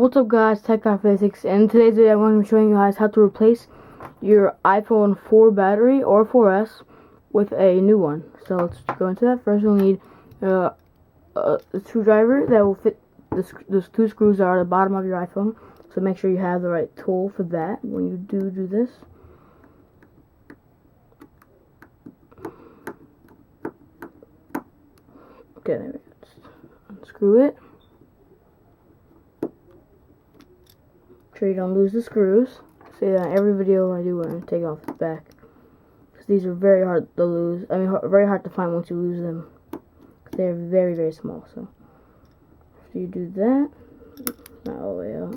What's up guys, Tech Guy Physics, and in today's video I'm going to be showing you guys how to replace your iPhone 4 battery or 4S with a new one. So let's go into that. First we'll need a screwdriver that will fit the two screws that are at the bottom of your iPhone. So make sure you have the right tool for that when you do this. Okay, there we go. Just unscrew it. Make sure you don't lose the screws. I say that in every video I do when I take off the back, because these are very hard to lose. I mean, very hard to find once you lose them. They're very, very small. So after you do that, not all the way out.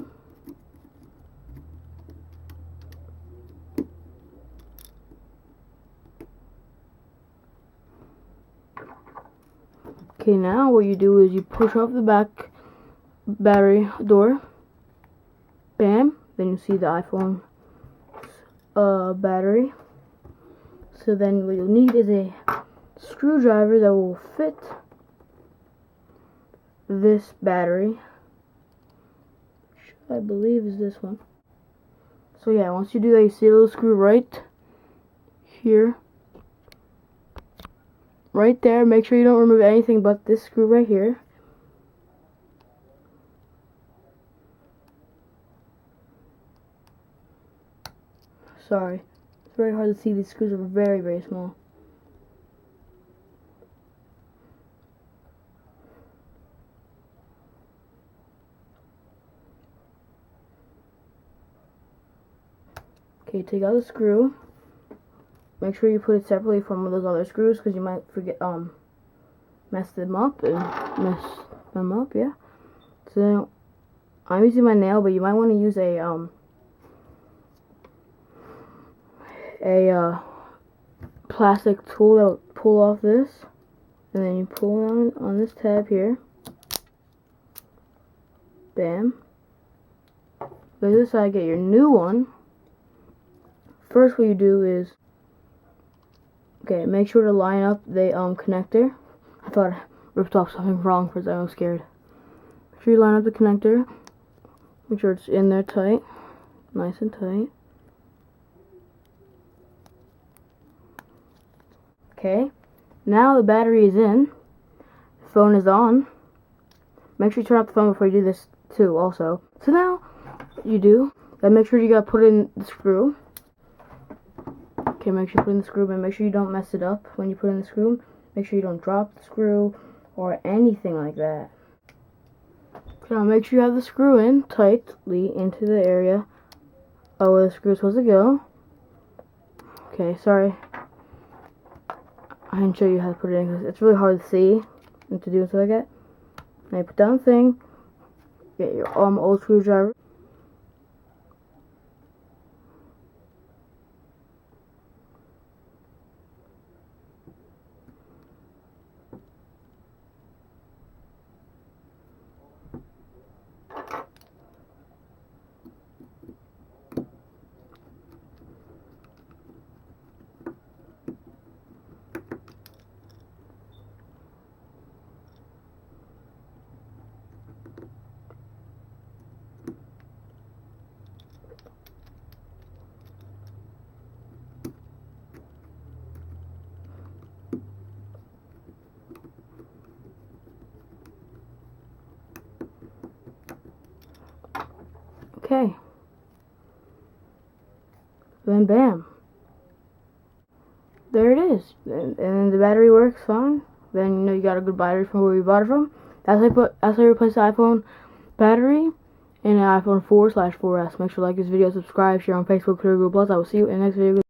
Okay, now what you do is you push off the back battery door. Bam. Then you see the iPhone battery. So then what you'll need is a screwdriver that will fit this battery, which I believe is this one. So yeah, once you do that, you see a little screw right here. Right there. Make sure you don't remove anything but this screw right here. Sorry, it's very hard to see. These screws are very, very small. Okay, take out the screw. Make sure you put it separately from those other screws, because you might forget, mess them up, yeah. So, I'm using my nail, but you might want to use a plastic tool that will pull off this, and then you pull on this tab here. Bam. Go to this side, get your new one. First what you do is, okay, make sure to line up the connector. I thought I ripped off something wrong because I was scared. Make sure you line up the connector. Make sure it's in there tight, nice and tight. Okay, now the battery is in, the phone is on. Make sure you turn off the phone before you do this too also. So now, what you do, then make sure you gotta put in the screw. Okay, make sure you put in the screw, but make sure you don't mess it up when you put in the screw. Make sure you don't drop the screw or anything like that. Okay, now make sure you have the screw in tightly into the area where the screw is supposed to go. Okay, sorry. I didn't show you how to put it in because it's really hard to see and to do stuff like that. Now you put down the thing, get your old screwdriver. Okay. Then bam. There it is. And then the battery works fine. Then you know you got a good battery from where you bought it from. That's how you replace the iPhone battery in an iPhone 4/4S. Make sure to like this video, subscribe, share on Facebook, Twitter, Google+. I will see you in the next video.